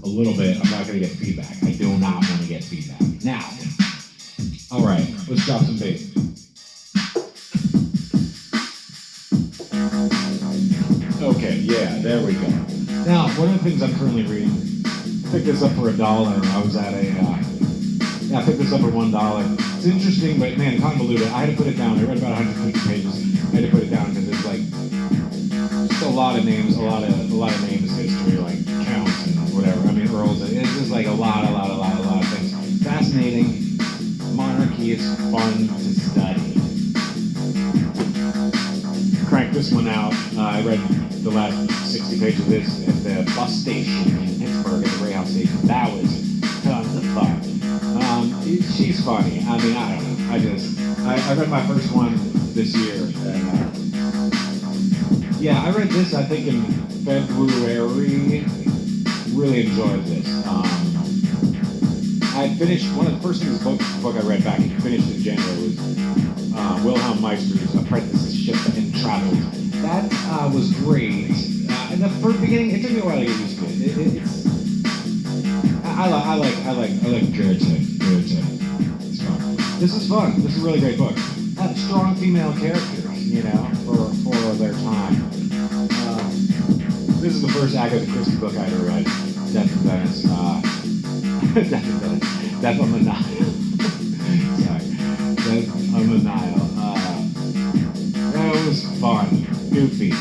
little bit, I'm not going to get feedback. I do not want to get feedback. Now, all right, let's drop some bass. Okay, yeah, there we go. Now, one of the things I'm currently reading, I picked this up for $1. I was at I picked this up for $1. It's interesting, but man, convoluted. I had to put it down. I read about 150 pages. I had to put it down because it's like just a lot of names, a lot of names, history, like counts and whatever. I mean, earls. It's just like a lot of things. Fascinating. Monarchy is fun to study. Crank this one out. I read the last 60 pages of this at the bus station in Pittsburgh at the Greyhound station. That was tons of fun. She's funny. I mean, I don't know. I read my first one this year. And, yeah, I read this, I think, in February. Really enjoyed this. I finished, one of the first things, book I read back and finished in January was Wilhelm Meister's Apprenticeship in Travel. That was great. In the first beginning, it took me a while to get used to it. I like Goethe. It's fun. This is fun. This is a really great book. Strong female characters, you know, for their time. This is the first Agatha Christie book I ever read. Death in Venice. Death on the Nile. Sorry. Death on the Nile. That was fun. Goofy.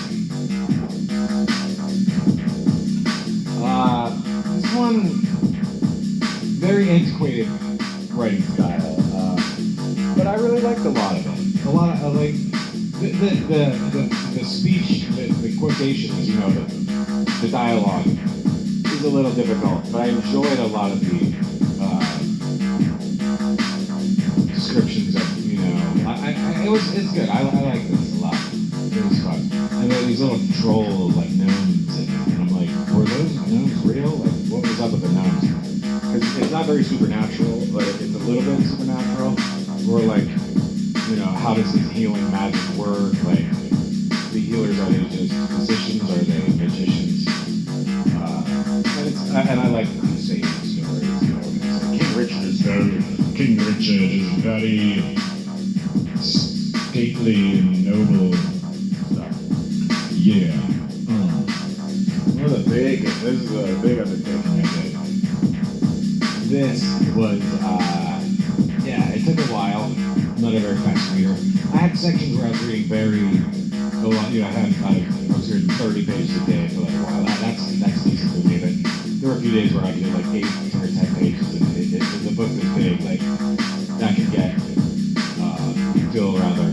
This one, very antiquated writing style, but I really liked a lot of it. I like the speech, the quotations, you know, the dialogue is a little difficult, but I enjoyed a lot of the descriptions of, you know, it's good. I like this a lot. It was fun. And there are these little troll like gnomes in it, and I'm like, were those gnomes real? Like, what was up with the gnomes? Because it's not very supernatural, but it's a little bit supernatural. Or like, you know, how does this healing magic work? Like, the healers, are they just physicians? Are they magicians? And I like the crusade stories. You know, King Richard is very stately and noble stuff. Yeah. This is a big undertaking I did. This was, yeah, it took a while. I'm not a very fast reader. I had sections where I was reading a lot, you know, I was reading 30 pages a day for like a while. That's decent for me, but there were a few days where I could do like 8 or 10 pages, and the book was big, like, that could get, feel rather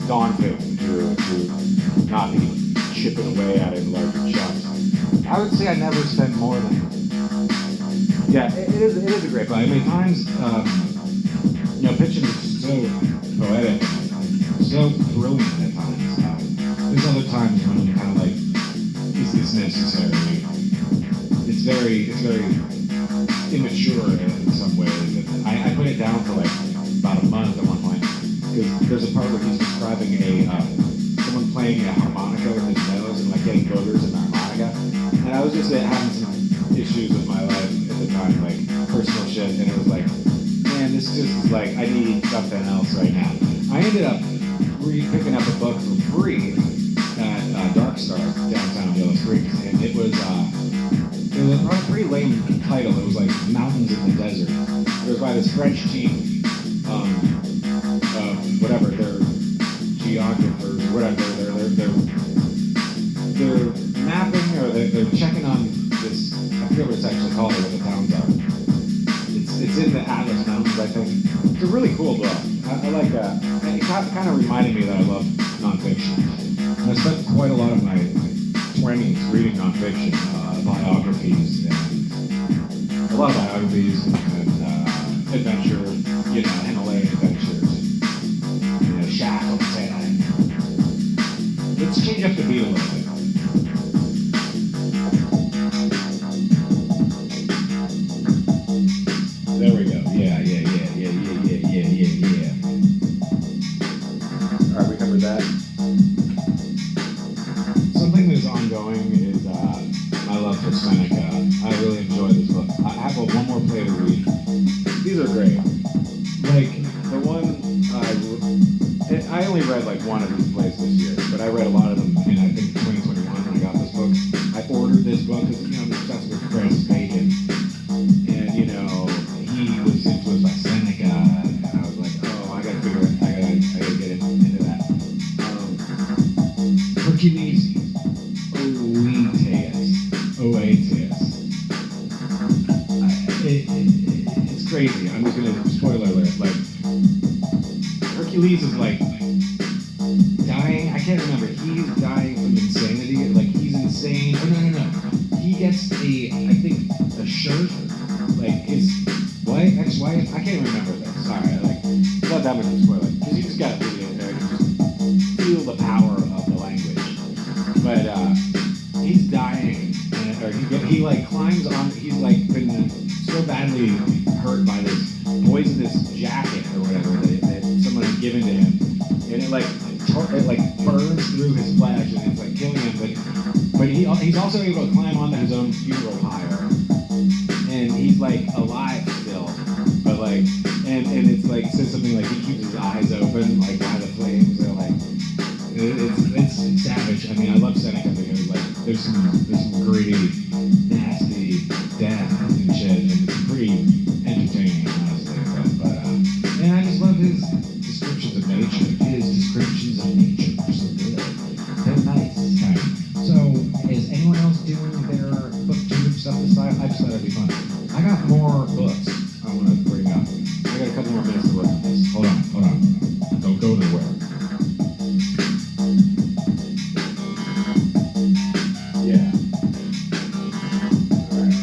daunting to not be chipping away at it in larger chunks. I would say I never spent more than, yeah, it is a great book. I mean, times, you know, fiction is so poetic, so brilliant at times. There's other times when I'm kind of like, is this necessary? It's very immature in some ways. And I put it down for like about a month at one point, because there's a part where he's describing someone playing a harmonica with his nose and like getting boogers in the harmonica. And I was just having some issues with my life at the time, like personal shit, and it was like, man, this just is like, I need something else right now. I ended up picking up a book for free at Dark Star downtown Yellow Springs, and it was a pretty lame title. It was like Mountains in the Desert. It was by this French team, whatever, they're geographers or whatever, they're mapping, or they're checking on this, I forget what it's actually called or what the towns are. It's in the Atlas Mountains, I think. It's a really cool book. I like that. It kind of reminded me that I love nonfiction. And I spent quite a lot of my 20s reading nonfiction, biographies, and a lot of biographies and adventure, you know, Himalayan adventures, you know, shackles, and let's change up the beat a little bit. There we go. Yeah. All right, we covered that. Something that's ongoing is my love for science Seneca. I really enjoy this book. I have one more play to read. These are great. Like the one I only read like one of these plays this year, but I read a lot of them in I think 2021 when I got this book. I ordered this book because I'm obsessed with Francis Bacon, and he was influenced by Seneca, and I was like, oh, I gotta get into that. Hercules Oates. It's crazy. I'm just gonna spoiler alert. Like Hercules is like dying. I can't remember. He's dying from insanity. Like he's insane. Oh no. He gets a shirt. Like his ex-wife. I can't remember this. Sorry. It's not that much of a spoiler because you just gotta read it there and just feel the power of the language. But he's dying, or he like climbs on. He's like been so badly hurt by this poisonous jacket or whatever that someone had given to him, and it burns through his flesh and it's like killing him. But he's also able to climb onto his own funeral pyre, and he's like alive still. But and it's like it says something like he keeps his eyes open like by the flames. They're like it's savage. I mean, I love Seneca because there's some gritty, nasty death and shit, and it's pretty entertaining, honestly. But and I just love his descriptions of nature. His descriptions of nature are so good. They're nice, kind of. So, is anyone else doing their booktube stuff this time? I just thought it'd be fun. I got more books I want to bring up. I got a couple more minutes to work on this. Hold on. Don't go nowhere. Yeah. All right.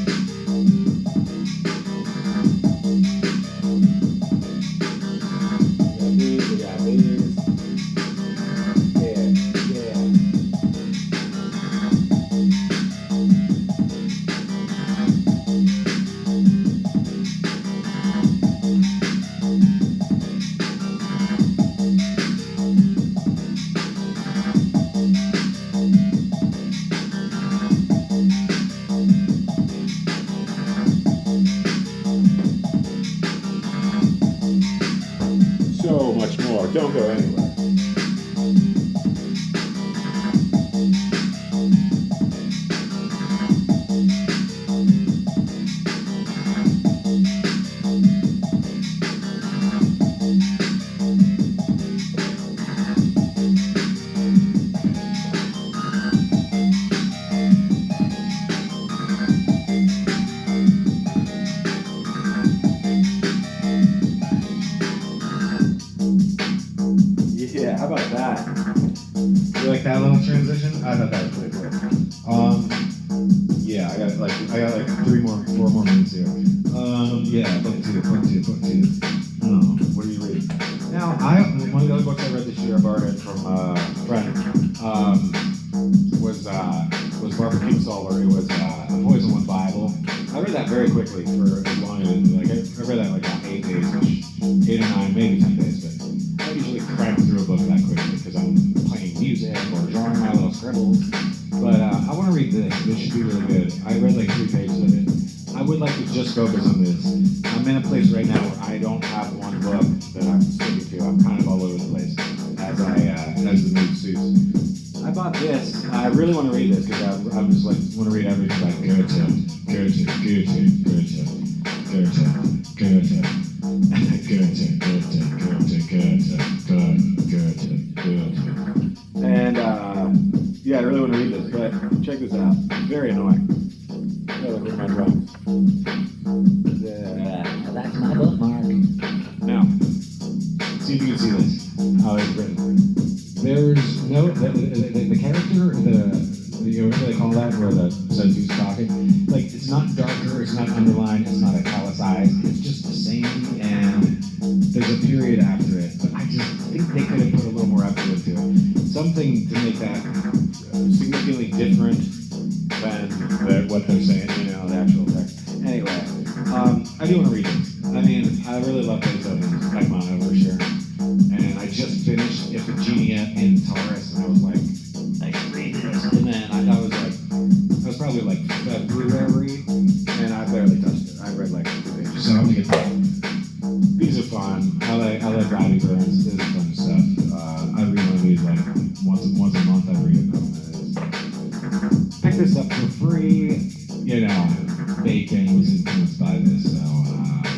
We got these. Yeah. So much more. Don't go anywhere. Yeah, how about that? You like that little transition? I thought that was pretty cool. Yeah, I got like 4 more minutes here. Yeah, book two. Oh, what are you reading? Now, one of the other books I read this year, I borrowed it from a friend, was Barbara Kingsolver. It was The Poison One Bible. I read that very quickly for as long as, I read that like 8 days-ish, 8 or 9, maybe 10 days, but I usually crank through a book that quickly because I'm playing music or drawing my little scribbles. But I want to read this. This should be really good. I read like 3 pages of it. I would like to just focus on this. I'm in a place right now where I don't have one book that I'm sticking to. I'm kind of all over the place as the mood suits. I bought this. I really want to read this because I'm just like want to read everything by Goethe. And yeah, I really want to read this, but check this out. It's very annoying. Look at my drum. That's my bookmark. Now, see if you can see this. How it's written. There's no the character, whatever they call that, where the says who's talking. Like it's not darker, it's not underlined, it's not italicized. It's just the same, and there's a period after it. But I just think they could have put a little more effort into it. Something to make that significantly different than what they're saying, the actual text. Anyway, I do want to read it. I mean, I really love Beethoven's Beckmann Overture, and I just finished Iphigenia in Taurus, and I was like, I should read this. And then that was probably like February Bacon was influenced by this. So,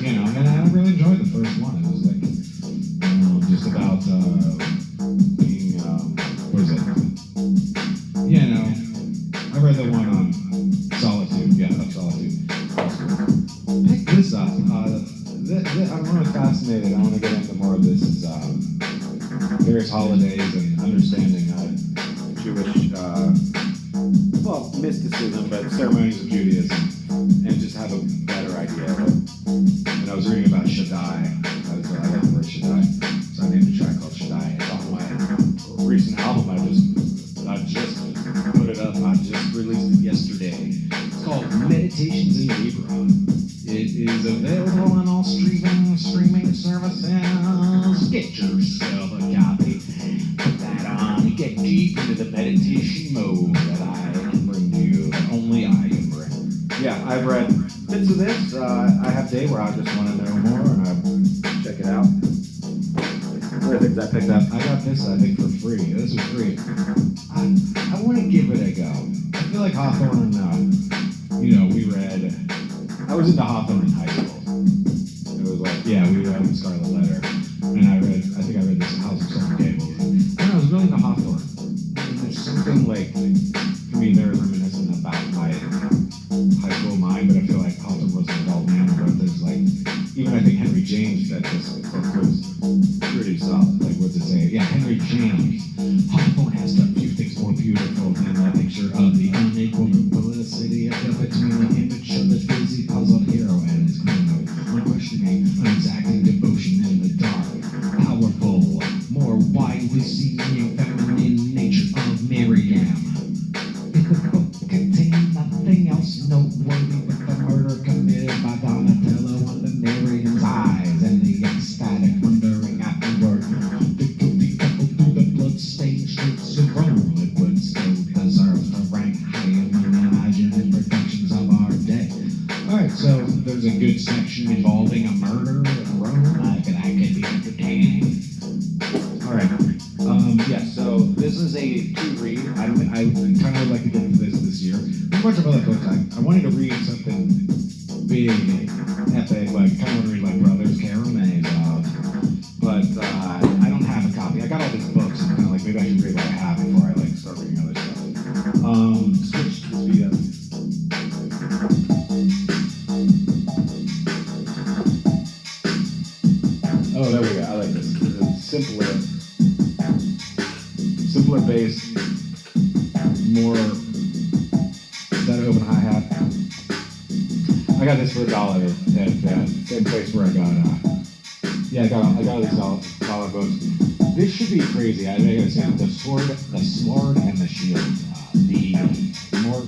and I really enjoyed the first one. It was like, just about being, what is it? I read the one on Solitude. Yeah, Solitude. Pick this up. I'm really fascinated. I want to get into more of this. Is various holidays and understanding Jewish, mysticism, but ceremonies of Judaism, and just have a better idea of it. And I was reading about Shaddai. I like the word Shaddai, so I named a track called Shaddai. It's on my recent album. I just put it up. I just released it yesterday. It's called Meditations in Hebrew. It is available on all streaming services. Get yourself a copy. Put that on and get deep into the meditation mode that I can bring to you, that only I can bring. Yeah, I've read bits of this. I have a day where I just want to know more, and I check it out. Other things I picked up. I got this, I think, for free. This was free. I want to give it a go. I feel like Hawthorne, we read. I was into Hawthorne in high school. It was like, we read Scarlet Letter. And I think I read this in House of Seven Gables. And I was really into Hawthorne. And there's something like, very reminiscent about my high school mind, but I feel like Hawthorne was an adult man who wrote this. Like, even I think Henry James said this book was pretty solid. Like, what's it say? Yeah, Henry James. Hawthorne has done few things more beautiful than the picture of the unequal publicity between the image of the busy puzzled hero and his criminal, unquestioning, unexacting devotion in the dark, powerful, more widely seen feminine nature of Miriam. If the book contained nothing else noteworthy but the murder committed by Donatello under Miriam's eyes and the ecstatic wondering afterward, the guilty couple through the blood-stained streets of Rome, it would still deserve to rank high among the imaginative productions of our day. Alright, so there's a good section involving a murder in Rome. That could be entertaining. Alright, so this is a two-read. I kind of like to get into this year. There's a bunch of other books. I wanted to read something big, epic, like kind of want to read like Brothers Karamazov, but I don't have a copy. I got all these books and kind of like maybe I should read what I have before I start reading other stuff. Switch to the speed up. Oh, there we go. I like this. It's simpler bass, more that open hi-hat. I got this for $1 at that same place where I got I got these dollar books. This should be crazy. I gotta say, the sword and the shield. The more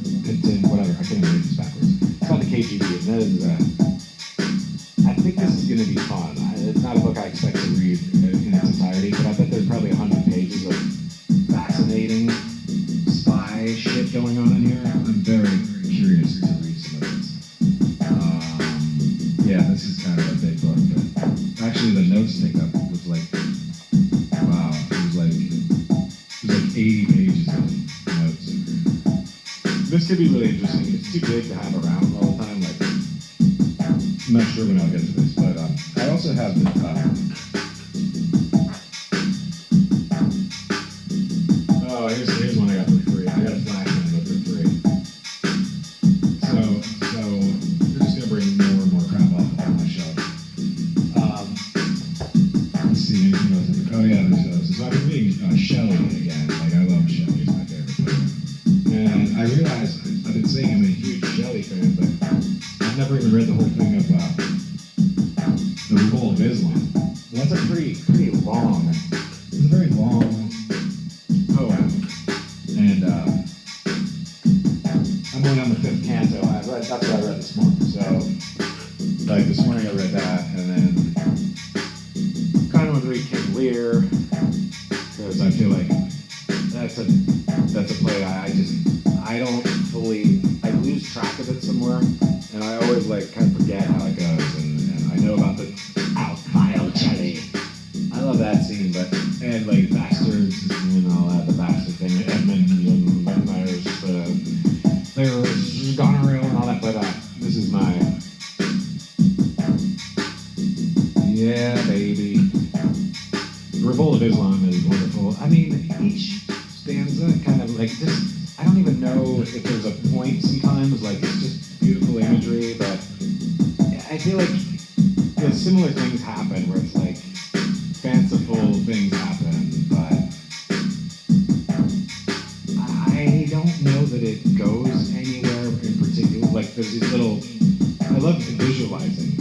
whatever. I can't even read this backwards. It's not the KGB. That is I think this is gonna be fun. It's not a book I expect to read in its entirety, but I bet there's probably 100 pages of fascinating spy shit going on in here. I'm very curious to read some of this. This is kind of a big book, but actually the notes take up was like, wow, it was like 80 pages of notes. This could be really interesting. It's too big to have around all the time. Like, I'm not sure when I'll get to this, but I also have this. Here's one I got for free. I got a flash one I got for free. So we're just gonna bring more and more crap off my shelf. Let's see anything else. Oh yeah, there's those. So I've been reading Shelley again. Like I love Shelley. He's my favorite poet. And I realized I've been saying I'm a huge Shelley fan, but I've never even read the whole thing of the Revolt of Islam. Well, that's a pretty long. It's a very long poem. And I'm going on the 5th canto. That's what I read this morning. So, like this morning I read that, and then kind of want to read King Lear because I feel like that's a play I don't fully, I lose track of it somewhere, and I always like kind of forget how it goes, and I know about the Violcelli. I love that scene, and like bastards and all that, the bastard thing, Edmund and there's gonorrhea and all that, like just, I don't even know if there's a point sometimes, like it's just beautiful imagery, but I feel like similar things happen where it's like fanciful things happen, but I don't know that it goes anywhere in particular. Like there's these little, I love visualizing,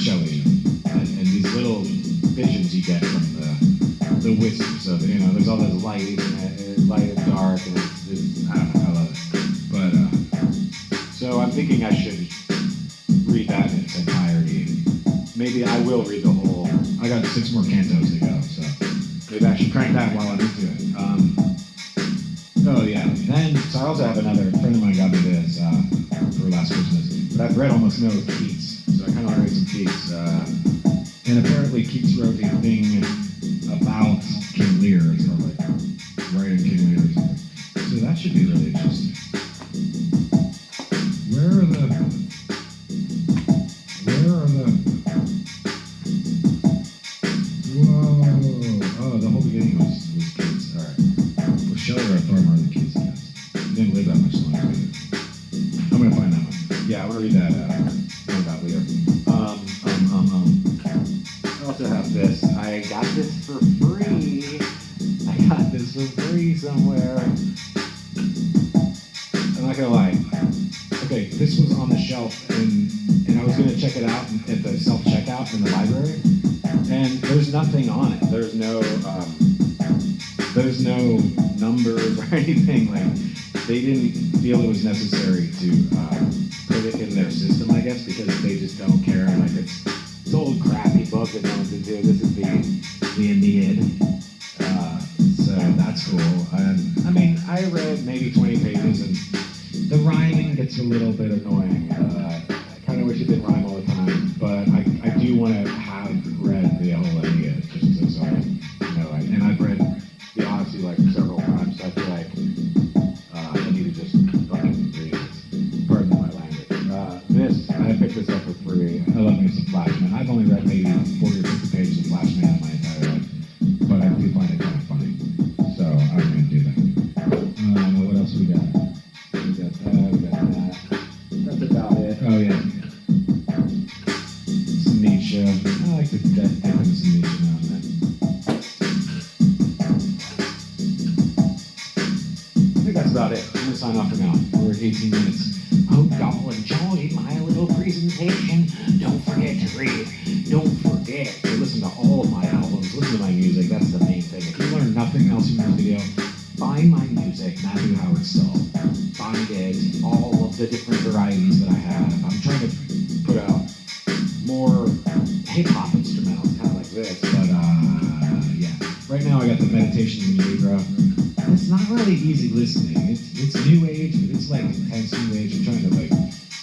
Shelley, and these little visions you get from the wisps of, there's all this light and dark, and it's, I don't know, I love it. But, so I'm thinking I should read that in its entirety. Maybe I will read the whole, I got 6 more cantos to go, so maybe I should crank that while I'm into it. Oh yeah, then, so I also have another, friend of mine got me this for last Christmas, but I've read almost no Keats, so I kind of want to read some Keats. And apparently Keats wrote a thing about King Lear, or like writing King Lear or something. So that should be really interesting. Where are the whoa, oh, the whole beginning was Keats, alright. Well, Shelley wrote far more than Keats, I guess. He didn't live that much longer. I'm gonna find that one. Yeah, I wanna read that one about Lear. I also have this. I got this for free. Somewhere. I'm not gonna lie. Okay, this was on the shelf, and I was gonna check it out at the self-checkout in the library, and there's nothing on it. There's no numbers or anything. Like, they didn't feel it was necessary to put it in their system, I guess, because they just don't care. Like, it's an old crappy book that no one's into. This is the Aeneid. So that's cool. I mean, I read maybe 20 pages, and the rhyming gets a little bit annoying. I kind of wish it didn't rhyme all the time, but I do want to have read the whole Aeneid, just so I know. And I've read the Odyssey like several times, so I feel like I need to just fucking read it. Pardon my language. I picked this up for free. I love me some Flashman. I've only read maybe 40 or 50 pages of Flashman in my entire life, but I do find it kind of funny. So I'm going to do that. What else we got? We got that. That's about it. Oh yeah. Some Nietzsche. I like to dip into some Nietzsche now and then. I think that's about it. I'm going to sign off for now. We're at 18 minutes. Hope y'all enjoyed my little presentation. Don't forget to read. Don't forget to listen to all of my albums. Listen to my music. That's the main thing. If you learn nothing else from this video, find my music, Matthew Howard Stahl. Find it, all of the different varieties that I have. I'm trying to put out more hip-hop instrumentals, kind of like this, but yeah. Right now I got the Meditations in Libra. It's not really easy listening. It's new age, but it's like intense new age. I'm trying to like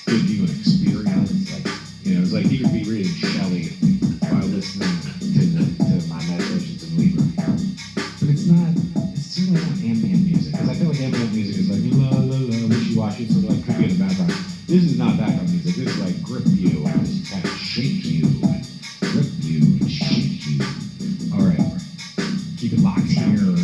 give you an experience. Like, it's like you could be reading Shelley while listening to my Meditations in Libra. But it's certainly not ambient music, because I feel like ambient music is like la la la wishy-washy, so like could be in the background. This is not background music. This is like grip you and just kind of shake you and grip you and shake you. All right, keep it locked here.